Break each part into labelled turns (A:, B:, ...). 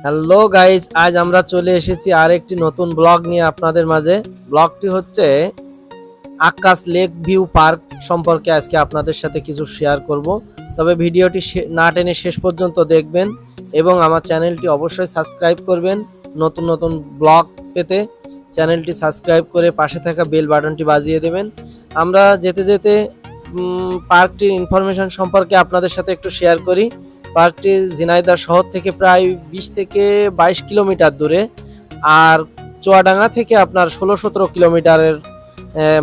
A: Hello guys, আজ আমরা চলে এসেছি আরেকটি নতুন ব্লগ নিয়ে আপনাদের মাঝে। ব্লগটি হচ্ছে আকাশ লেক ভিউ পার্ক সম্পর্কে আজকে আপনাদের সাথে কিছু শেয়ার করব। তবে ভিডিওটি না টেনে শেষ পর্যন্ত দেখবেন এবং আমার চ্যানেলটি অবশ্যই সাবস্ক্রাইব করবেন। নতুন নতুন ব্লগ পেতে চ্যানেলটি সাবস্ক্রাইব করে পাশে থাকা বেল বাটনটি বাজিয়ে দেবেন। আমরা যেতে যেতে পার্কটির ইনফরমেশন সম্পর্কে আপনাদের সাথে একটু শেয়ার করি। পার্কটি ঝিনাইদহ শহর থেকে প্রায় 20 থেকে 22 কিলোমিটার দূরে, আর চুয়াডাঙ্গা থেকে আপনার 16-17 কিলোমিটারের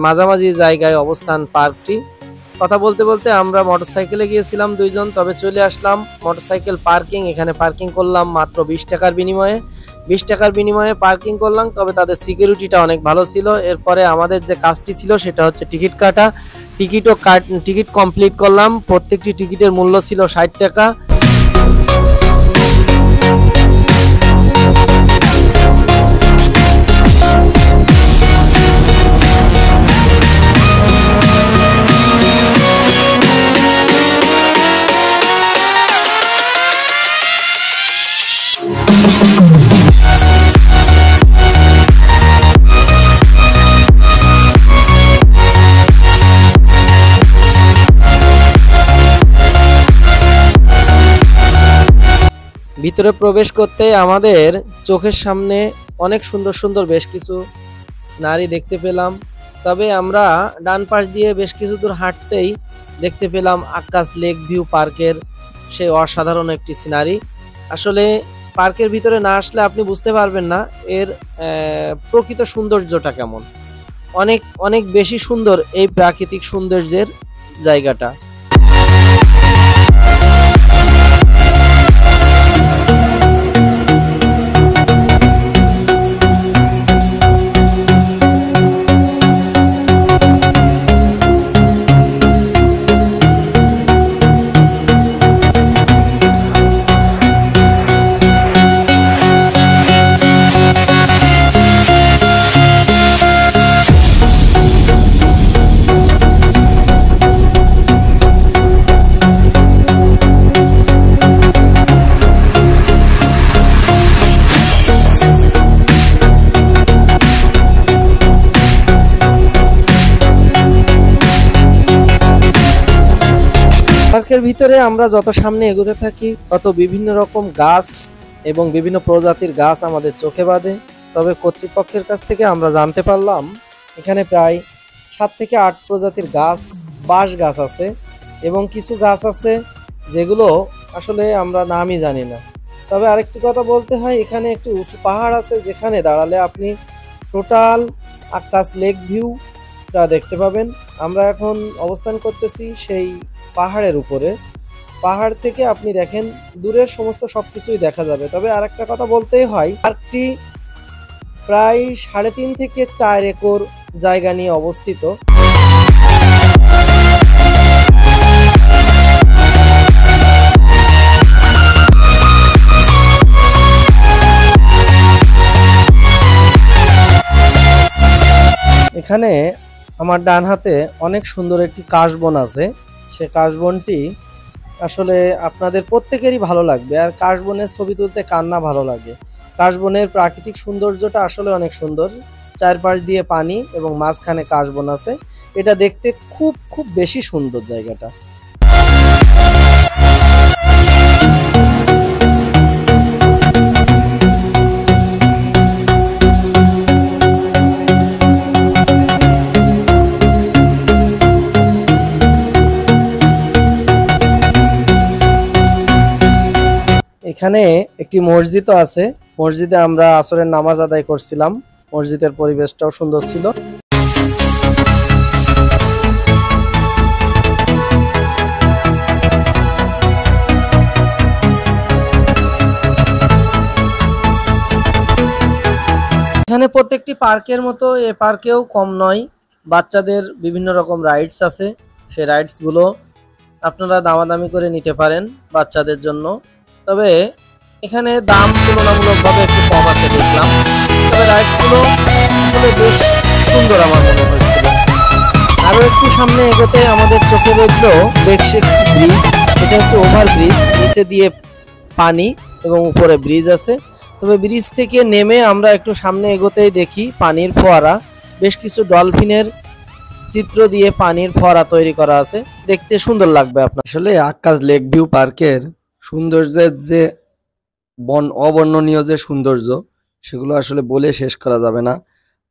A: মাঝামাঝি জায়গায় অবস্থান পার্কটি। কথা বলতে বলতে আমরা মোটরসাইকেলে গিয়েছিলাম দুইজন, তবে চলে আসলাম মোটরসাইকেল পার্কিং। এখানে পার্কিং করলাম মাত্র 20 টাকার বিনিময়ে। 20 টাকার বিনিময়ে পার্কিং করলাম, তবে তাদের সিকিউরিটিটা অনেক ভালো ছিল। এরপরে আমাদের যে কাজটি ছিল সেটা হচ্ছে টিকিট কাটা। টিকিট কমপ্লিট করলাম। প্রত্যেকটি টিকিটের মূল্য ছিল 60 টাকা। ভিতরে প্রবেশ করতে আমাদের চোখের সামনে অনেক সুন্দর সুন্দর বেশ কিছু সিনারি দেখতে পেলাম। তবে আমরা ডান পাশ দিয়ে বেশ কিছু দূর হাঁটতেই দেখতে পেলাম আকাশ লেক ভিউ পার্কের সেই অসাধারণ একটি সিনারি। আসলে পার্কের ভিতরে না আসলে আপনি বুঝতে পারবেন না এর প্রকৃত সৌন্দর্যটা কেমন। অনেক অনেক বেশি সুন্দর এই প্রাকৃতিক সৌন্দর্যের জায়গাটা। পার্কের ভিতরে আমরা যত সামনে এগোতে থাকি তত বিভিন্ন রকম গাছ এবং বিভিন্ন প্রজাতির গাছ আমাদের চোখে বাঁধে। তবে কর্তৃপক্ষের কাছ থেকে আমরা জানতে পারলাম এখানে প্রায় 7 থেকে 8 প্রজাতির বাঁশ গাছ আছে এবং কিছু গাছ আছে যেগুলো আসলে আমরা নামই জানি না। তবে আরেকটি কথা বলতে হয়, এখানে একটি উঁচু পাহাড় আছে যেখানে দাঁড়ালে আপনি টোটাল আকাশ লেক ভিউটা দেখতে পাবেন। আমরা এখন অবস্থান করতেছি সেই পাহাড়ের উপরে। পাহাড় থেকে আপনি দেখেন দূরের সমস্ত সবকিছুই দেখা যাবে। তবে আরেকটা কথা বলতেই হয়, পার্কটি প্রায় 3.5 থেকে 4 একর জায়গা নিয়ে অবস্থিত। এখানে আমার ডান হাতে অনেক সুন্দর একটি কাশবন আছে। সে কাশবনটি আসলে আপনাদের প্রত্যেকেরই ভালো লাগবে। আর কাশবনের ছবি তুলতে কার না ভালো লাগে। কাশবনের প্রাকৃতিক সৌন্দর্যটা আসলে অনেক সুন্দর। চারপাশ দিয়ে পানি এবং মাঝখানে কাশবন আছে। এটা দেখতে খুব খুব বেশি সুন্দর জায়গাটা। এখানে একটি মসজিদও আছে। মসজিদে আমরা আসরের নামাজ আদায় করছিলাম। মসজিদের পরিবেশটাও সুন্দর ছিল। এখানে প্রত্যেকটি পার্কের মতো এ পার্কেও কম নয়, বাচ্চাদের বিভিন্ন রকম রাইডস আছে। সেই রাইডসগুলো আপনারা দামাদামি করে নিতে পারেন বাচ্চাদের জন্য। তবে এখানে দাম তুলনামূলকভাবে একটু কম আছে দেখলাম। তবে রাইডসগুলো আসলে বেশ সুন্দর আমার মনে হয়েছিল। আরও একটু সামনে এগোতে আমাদের চোখে পড়লো বেকশেক ব্রিজ। এটা হচ্ছে ওভার ব্রিজ, নিচে দিয়ে পানি এবং উপরে ব্রিজ আছে। তবে ব্রিজ থেকে নেমে আমরা একটু সামনে এগোতেই দেখি পানির ফোয়ারা, বেশ কিছু ডলফিনের চিত্র দিয়ে পানির ফোয়ারা তৈরি করা আছে, দেখতে সুন্দর লাগবে আপনার।
B: আসলে আক্কাস লেক ভিউ পার্কের সৌন্দর্যের যে অবর্ণনীয় যে সৌন্দর্য, সেগুলো আসলে বলে শেষ করা যাবে না।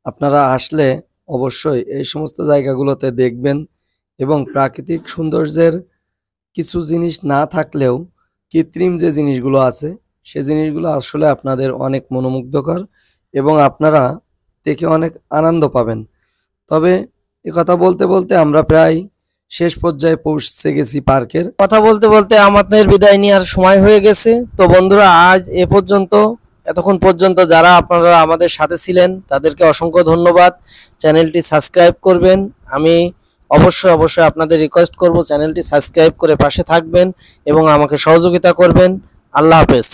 B: আপনারা আসলে অবশ্যই এই সমস্ত জায়গাগুলোতে দেখবেন এবং প্রাকৃতিক সৌন্দর্যের কিছু জিনিস না থাকলেও কৃত্রিম যে জিনিসগুলো আছে সে জিনিসগুলো আসলে আপনাদের অনেক মনোমুগ্ধকর এবং আপনারা দেখে অনেক আনন্দ পাবেন। তবে কথা বলতে বলতে আমরা প্রায় শেষ পর্যায়ে পৌঁছে গেছি পার্কের।
A: কথা বলতে বলতে আমাদের বিদায় নেওয়ার সময় হয়ে গেছে। তো বন্ধুরা, আজ এ পর্যন্ত, এতক্ষণ পর্যন্ত যারা আপনারা আমাদের সাথে ছিলেন তাদেরকে অসংখ্য ধন্যবাদ। চ্যানেলটি সাবস্ক্রাইব করবেন। আমি অবশ্যই আপনাদের রিকোয়েস্ট করব চ্যানেলটি সাবস্ক্রাইব করে পাশে থাকবেন এবং আমাকে সহযোগিতা করবেন। আল্লাহ হাফেজ।